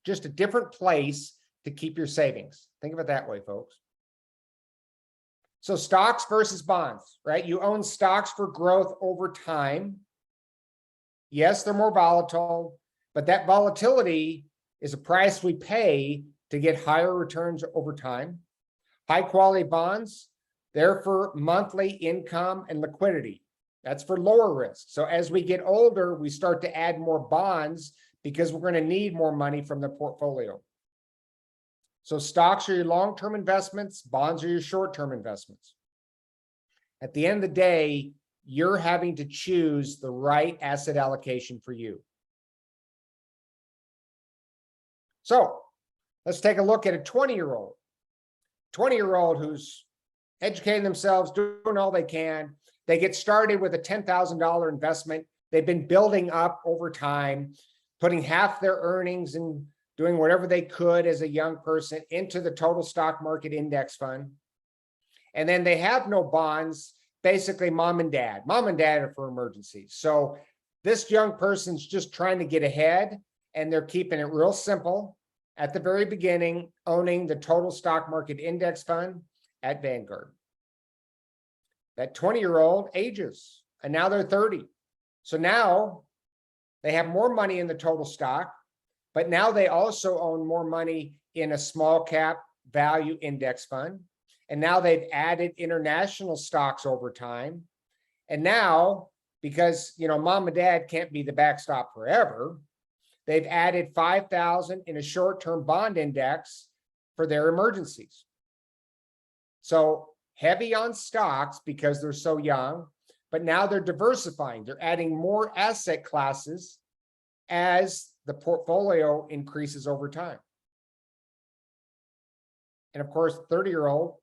Just a different place to keep your savings. Think of it that way, folks. So stocks versus bonds, right? You own stocks for growth over time. Yes, they're more volatile, but that volatility is a price we pay to get higher returns over time. High quality bonds, they're for monthly income and liquidity. That's for lower risk. So as we get older, we start to add more bonds because we're going to need more money from the portfolio. So stocks are your long-term investments, bonds are your short-term investments. At the end of the day, you're having to choose the right asset allocation for you. So let's take a look at a 20-year-old. 20-year-old who's educating themselves, doing all they can. They get started with a $10,000 investment. They've been building up over time, putting half their earnings and doing whatever they could as a young person into the total stock market index fund. And then they have no bonds, basically mom and dad. Mom and dad are for emergencies. So this young person's just trying to get ahead, and they're keeping it real simple. At the very beginning, owning the total stock market index fund at Vanguard. That 20-year-old ages, and now they're 30. So now they have more money in the total stock, but now they also own more money in a small cap value index fund. And now they've added international stocks over time. And now, because mom and dad can't be the backstop forever, they've added 5,000 in a short-term bond index for their emergencies. So heavy on stocks because they're so young, but now they're diversifying. They're adding more asset classes as the portfolio increases over time. And of course, 30-year-old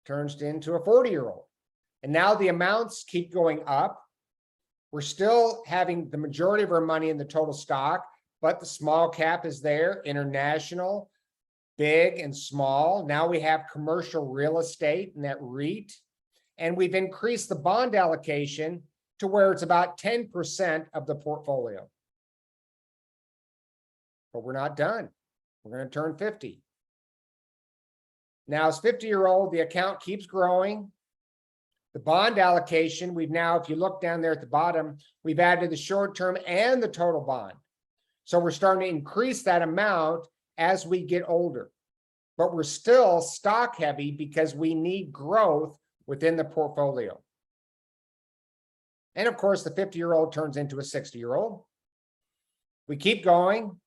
turns into a 40-year-old. And now the amounts keep going up. We're still having the majority of our money in the total stock, but the small cap is there, international, big and small. Now we have commercial real estate and that REIT, and we've increased the bond allocation to where it's about 10% of the portfolio. But we're not done. We're going to turn 50. Now, as 50-year-old, the account keeps growing. The bond allocation, we've now, if you look down there at the bottom, we've added the short-term and the total bond. So we're starting to increase that amount as we get older. But we're still stock heavy because we need growth within the portfolio. And of course, the 50-year-old turns into a 60-year-old. We keep going,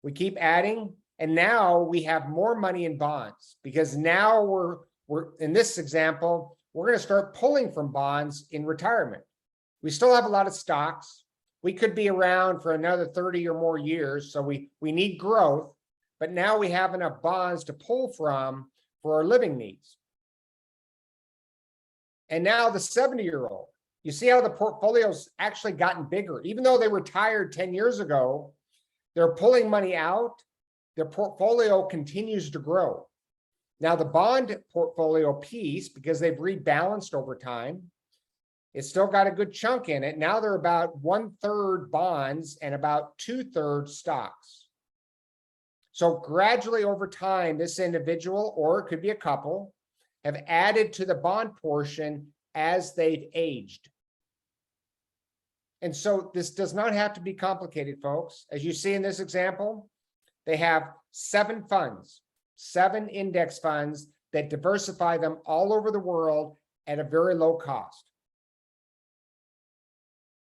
we keep adding, and now we have more money in bonds because now we're in this example, we're going to start pulling from bonds in retirement. We still have a lot of stocks. We could be around for another 30 or more years, so we need growth, but now we have enough bonds to pull from for our living needs. And now the 70-year-old, you see how the portfolio's actually gotten bigger. Even though they retired 10 years ago, they're pulling money out, their portfolio continues to grow. Now the bond portfolio piece, because they've rebalanced over time, it's still got a good chunk in it. Now they're about 1/3 bonds and about 2/3 stocks. So gradually over time, this individual, or it could be a couple, have added to the bond portion as they've aged. And so this does not have to be complicated, folks. As you see in this example, they have 7 funds, 7 index funds that diversify them all over the world at a very low cost.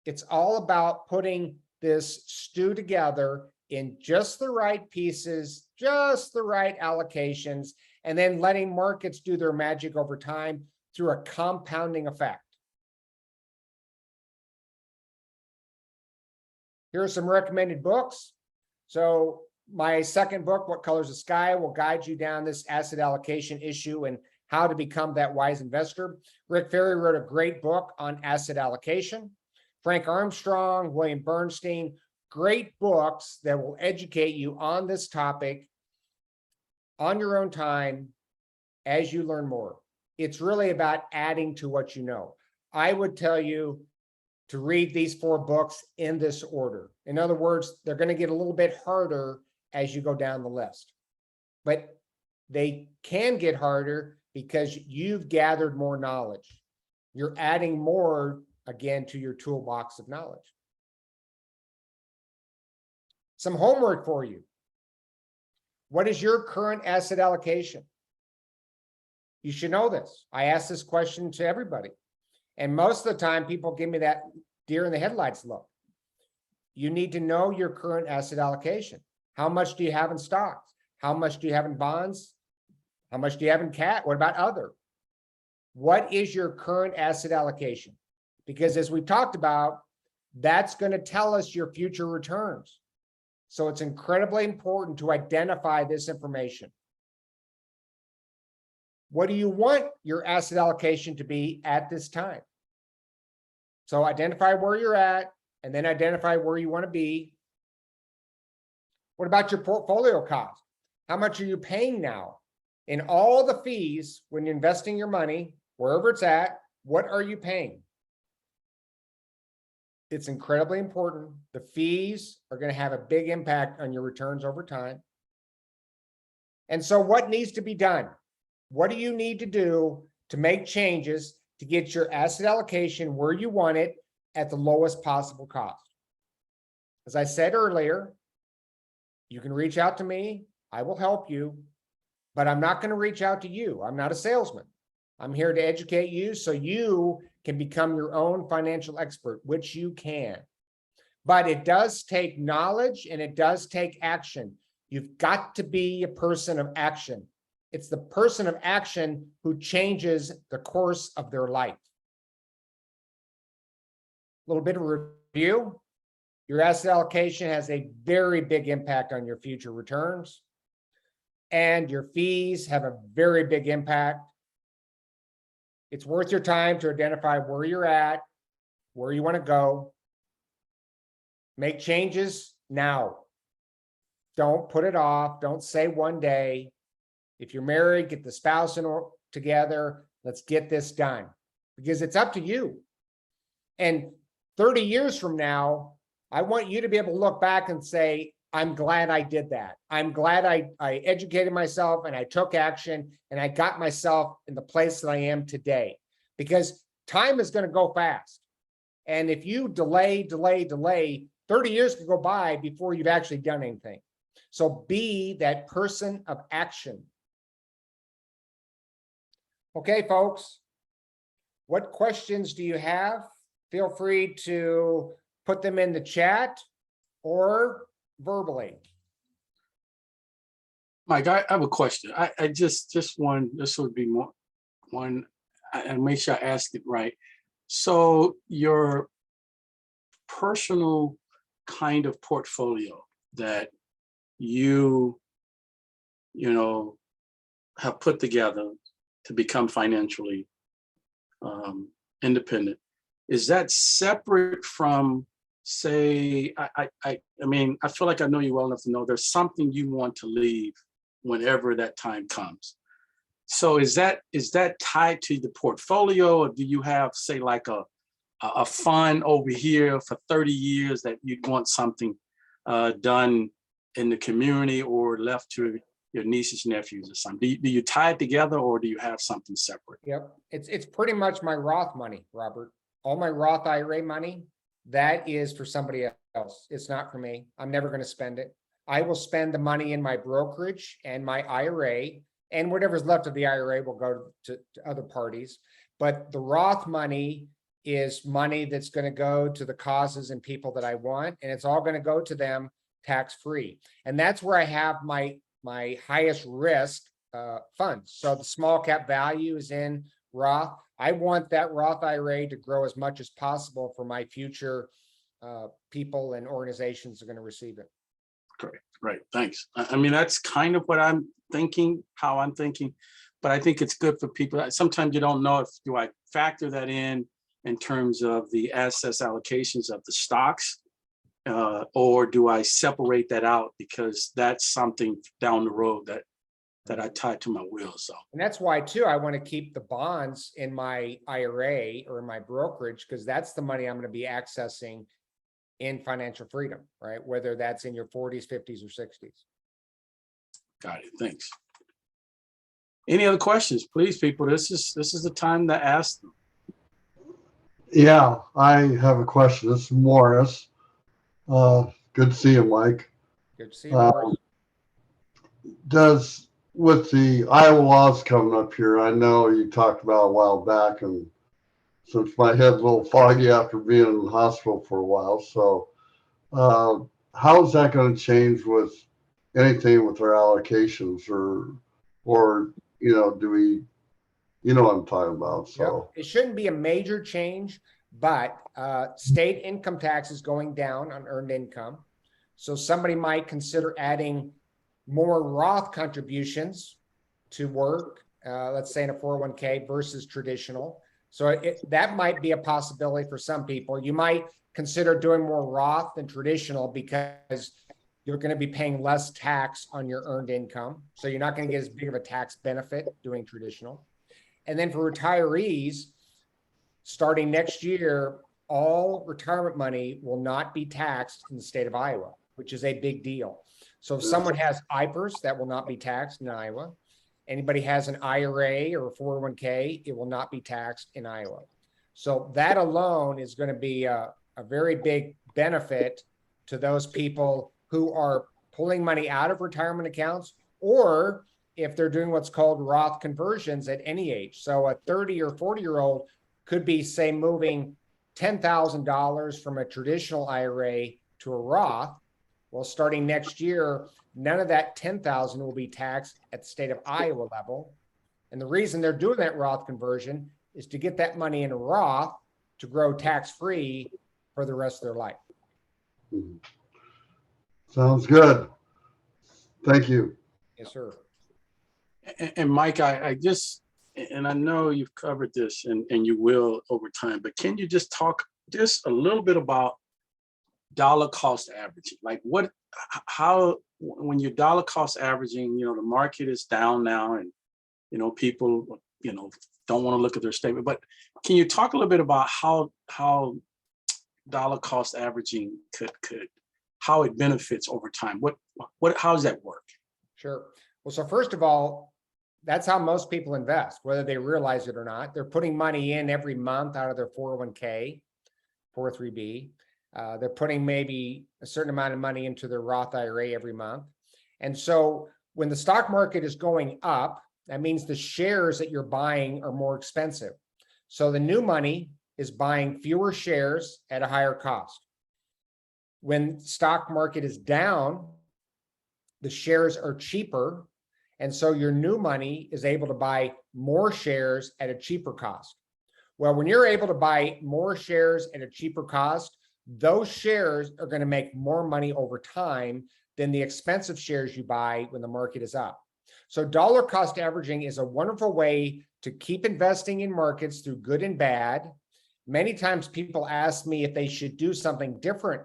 It's all about putting this stew together in just the right pieces, just the right allocations, and then letting markets do their magic over time through a compounding effect. Here are some recommended books. So my second book, What Colors the Sky, will guide you down this asset allocation issue and how to become that wise investor. Rick Ferry wrote a great book on asset allocation. Frank Armstrong, William Bernstein, great books that will educate you on this topic on your own time as you learn more. It's really about adding to what you know. I would tell you to read these 4 books in this order. In other words, they're going to get a little bit harder as you go down the list, but they can get harder because you've gathered more knowledge. You're adding more, again, to your toolbox of knowledge. Some homework for you. What is your current asset allocation? You should know this. I ask this question to everybody. And most of the time, people give me that deer in the headlights look. You need to know your current asset allocation. How much do you have in stocks? How much do you have in bonds? How much do you have in cash? What about other? What is your current asset allocation? Because as we've talked about, that's going to tell us your future returns. So it's incredibly important to identify this information. What do you want your asset allocation to be at this time? So identify where you're at and then identify where you want to be. What about your portfolio cost? How much are you paying now? In all the fees when you're investing your money, wherever it's at, what are you paying? It's incredibly important. The fees are going to have a big impact on your returns over time. And so what needs to be done? What do you need to do to make changes to get your asset allocation where you want it at the lowest possible cost? As I said earlier, you can reach out to me. I will help you, but I'm not going to reach out to you. I'm not a salesman. I'm here to educate you so you can become your own financial expert, which you can. But it does take knowledge and it does take action. You've got to be a person of action. It's the person of action who changes the course of their life. A little bit of review. Your asset allocation has a very big impact on your future returns. And your fees have a very big impact. It's worth your time to identify where you're at, where you want to go. Make changes now. Don't put it off. Don't say one day. If you're married, get the spouse together. Let's get this done because it's up to you. And 30 years from now, I want you to be able to look back and say, I'm glad I did that. I'm glad I educated myself and I took action and I got myself in the place that I am today, because time is going to go fast. And if you delay, 30 years could go by before you've actually done anything. So be that person of action. Okay, folks, what questions do you have? Feel free to put them in the chat or verbally. Mike, I have a question. I just one, this would be more one, and make sure I ask it right. So your personal kind of portfolio that you know, have put together to become financially independent, is that separate from, say, I mean, I feel like I know you well enough to know there's something you want to leave whenever that time comes. So is that tied to the portfolio, or do you have, say, like a fund over here for 30 years that you'd want something done in the community or left to your nieces, nephews or something? Do you tie it together, or do you have something separate? Yep, it's pretty much my Roth money, Robert. All my Roth IRA money, that is for somebody else. It's not for me. I'm never going to spend it. I will spend the money in my brokerage and my IRA, and whatever's left of the IRA will go to other parties. But the Roth money is money that's going to go to the causes and people that I want, and it's all going to go to them tax-free. And that's where I have my highest risk funds. So the small cap value is in Roth. I want that Roth IRA to grow as much as possible for my future people and organizations that are going to receive it. Great, thanks. I mean, that's kind of what I'm thinking, how I'm thinking, but I think it's good for people. Sometimes you don't know if, do I factor that in terms of the assets allocations of the stocks, or do I separate that out because that's something down the road that I tie to my will. So, and that's why too, I want to keep the bonds in my IRA or in my brokerage, because that's the money I'm going to be accessing in financial freedom, right? Whether that's in your 40s, 50s, or 60s. Got it. Thanks. Any other questions, please, people? This is the time to ask them. Yeah, I have a question. This is Morris. Good to see you, Mike. Good to see you, Morris. does, with the Iowa laws coming up here, I know you talked about a while back, and since my head's a little foggy after being in the hospital for a while, so how is that going to change with anything with our allocations, or do we, what I'm talking about? Yep. So It shouldn't be a major change, but state income tax is going down on earned income. So somebody might consider adding more Roth contributions to work, let's say in a 401k versus traditional. So that might be a possibility for some people. You might consider doing more Roth than traditional because you're going to be paying less tax on your earned income. So you're not going to get as big of a tax benefit doing traditional. And then for retirees, starting next year, all retirement money will not be taxed in the state of Iowa, which is a big deal. So if someone has IPERS, that will not be taxed in Iowa. Anybody has an IRA or a 401k, it will not be taxed in Iowa. So that alone is going to be a very big benefit to those people who are pulling money out of retirement accounts, or if they're doing what's called Roth conversions at any age. So a 30 or 40-year-old could be, say, moving $10,000 from a traditional IRA to a Roth. Well, starting next year, none of that $10,000 will be taxed at the state of Iowa level. And the reason they're doing that Roth conversion is to get that money in a Roth to grow tax-free for the rest of their life. sounds good. Thank you. Yes, sir. And Mike, I just, and I know you've covered this and you will over time, but can you just talk just a little bit about dollar cost averaging? Like how, when you're dollar cost averaging, the market is down now and, people, don't want to look at their statement, but can you talk a little bit about how dollar cost averaging could, how it benefits over time? How does that work? Sure. Well, so first of all, that's how most people invest, whether they realize it or not. They're putting money in every month out of their 401k, 403b. They're putting maybe a certain amount of money into their Roth IRA every month. And so when the stock market is going up, that means the shares that you're buying are more expensive. So the new money is buying fewer shares at a higher cost. When stock market is down, the shares are cheaper. And so your new money is able to buy more shares at a cheaper cost. Well, when you're able to buy more shares at a cheaper cost, those shares are going to make more money over time than the expensive shares you buy when the market is up. So dollar cost averaging is a wonderful way to keep investing in markets through good and bad. Many times people ask me if they should do something different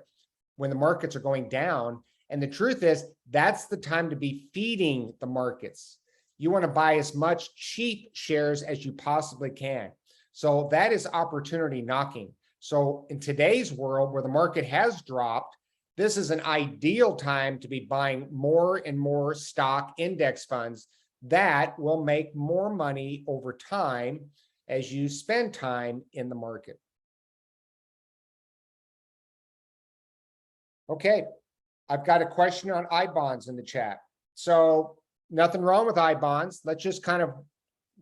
when the markets are going down. And the truth is, that's the time to be feeding the markets. You want to buy as much cheap shares as you possibly can. So that is opportunity knocking. So in today's world where the market has dropped, this is an ideal time to be buying more and more stock index funds that will make more money over time as you spend time in the market. Okay, I've got a question on I bonds in the chat. So nothing wrong with I bonds. Let's just kind of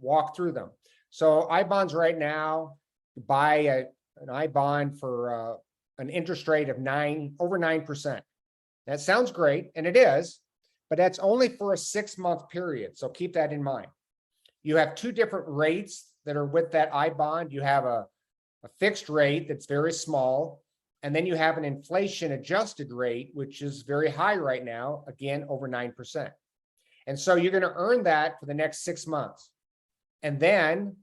walk through them. So I bonds right now, buy an I bond for an interest rate of over 9%. That sounds great, and it is, but that's only for a 6-month period. So keep that in mind. You have two different rates that are with that I bond. You have a fixed rate that's very small, and then you have an inflation adjusted rate, which is very high right now, again, over 9%. And so you're going to earn that for the next 6 months. And then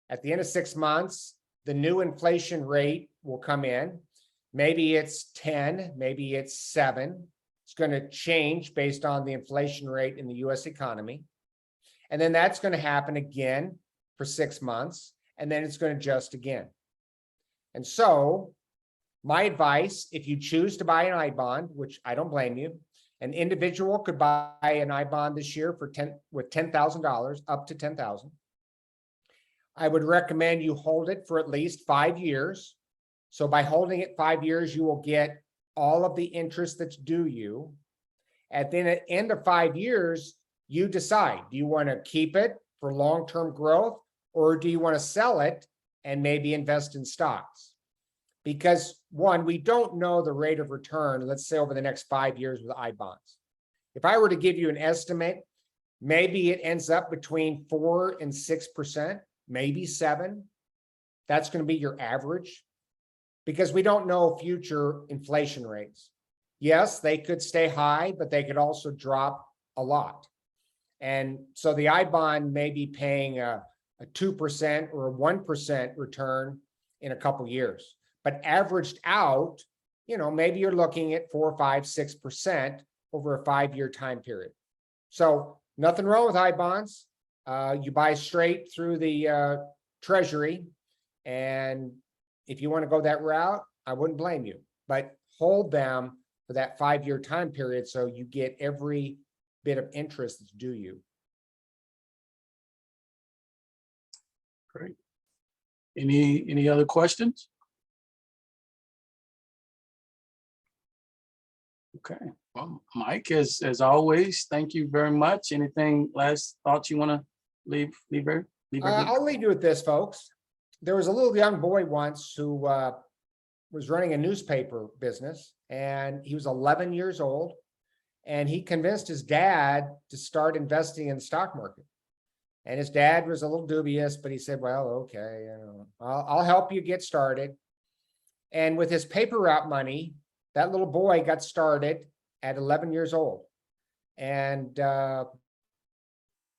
at the end of 6 months, the new inflation rate will come in. Maybe it's 10, maybe it's 7. It's going to change based on the inflation rate in the US economy. And then that's going to happen again for 6 months, and then it's going to adjust again. And so my advice, if you choose to buy an I bond, which I don't blame you, an individual could buy an I bond this year with $10,000, up to $10,000. I would recommend you hold it for at least 5 years. So by holding it 5 years, you will get all of the interest that's due you. At the end of 5 years, you decide. Do you want to keep it for long-term growth, or do you want to sell it and maybe invest in stocks? Because one, we don't know the rate of return, let's say over the next 5 years with I bonds. If I were to give you an estimate, maybe it ends up between 4 and 6%, maybe 7. That's going to be your average, because we don't know future inflation rates. Yes, they could stay high, but they could also drop a lot. And so the I bond may be paying a 2% or a 1% return in a couple years, but averaged out, maybe you're looking at 4, 5, 6% over a 5-year time period. So nothing wrong with I bonds. You buy straight through the treasury. And if you want to go that route, I wouldn't blame you, but hold them for that 5-year time period so you get every bit of interest that's due you. Great. Any other questions? Okay. Well, Mike, as always, thank you very much. Anything last thoughts you want to leave? I'll leave you with this, folks. There was a little young boy once who was running a newspaper business, and he was 11 years old, and he convinced his dad to start investing in the stock market. And his dad was a little dubious, but he said, well, okay, I'll help you get started. And with his paper route money, that little boy got started at 11 years old. And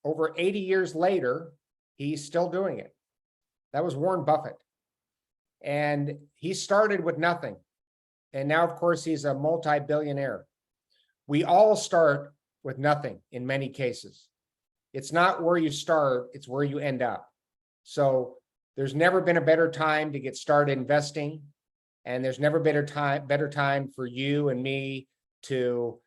over 80 years later, he's still doing it. That was Warren Buffett. And he started with nothing. And now, of course, he's a multi-billionaire. We all start with nothing in many cases. It's not where you start, it's where you end up. So there's never been a better time to get started investing. And there's never been a better time for you and me to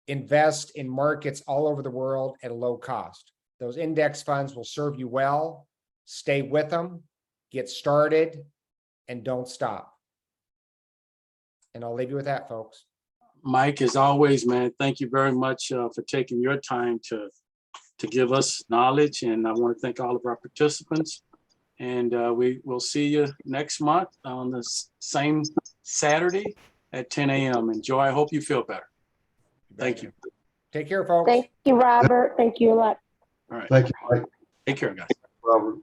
invest in markets all over the world at a low cost. Those index funds will serve you well. Stay with them, get started, and don't stop. And I'll leave you with that, folks. Mike, as always, man, thank you very much for taking your time to give us knowledge. And I want to thank all of our participants. And we will see you next month on the same Saturday at 10 a.m. And Joy, I hope you feel better. Thank you. Take care, folks. Thank you, Robert. Thank you a lot. All right. Thank you, Mike. Take care, guys. Robert.